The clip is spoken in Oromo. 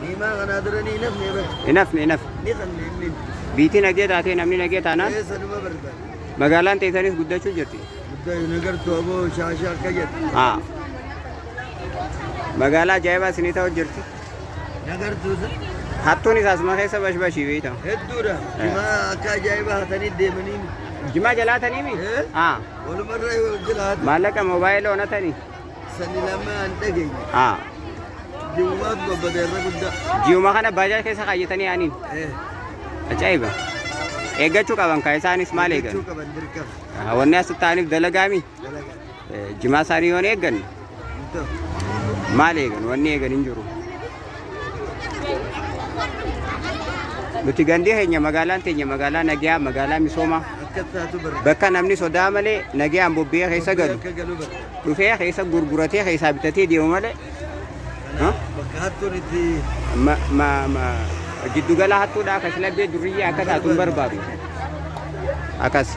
Nimaa kana duranii nafni bara. Inaf. Ni kan inni. Biitii nagee taatee namni nagee taanaan Sanuma barbaada. magaalaan teessanis guddachuu jirti. Guddaa nagartuu aboo shaashaa akka jedhu. Haa. Magaalaa ajaa'ibaa isinii ta'u jirti. Nagartuu Hattuun isaas ma keessa bashbashii beekta. hedduudha. Nimaa akka ajaa'ibaa hatanii deemanii. Jimaa jalaatanii mi? Haa. Walumarra jiraatu. Maallaqa moobaayilaa onatanii. Sani lama an dhageenye. Haa. Jiwumaatu babbada irra guddaa. Ji'uma kana baajaa keessa kaayyatanii aaniin. Ajaa'iba. Eeggachuu qaban kaa isaanis maal eegan? Jechuu qaban dirqama. Wanni as ta'aniif dalagaami. Dalagaa. Jimaa isaanii yoon eeggan Mito. maal eegan? Wanni eegan hin jiru. Nuti gandii keenya magaalaan teenya magaalaa nagaa magaalaa misoomaa Akka taatu barbaada. bakka namni sodaa malee nagaan bobbee keessa galu Akka galu barbaada. dhufee keessa gurguratee keessaa bitatee deemu malee Bakka hattuun itti giddugala hattuudhaa akkas labbee durriyyee akka taatu hin barbaadu. Akkas.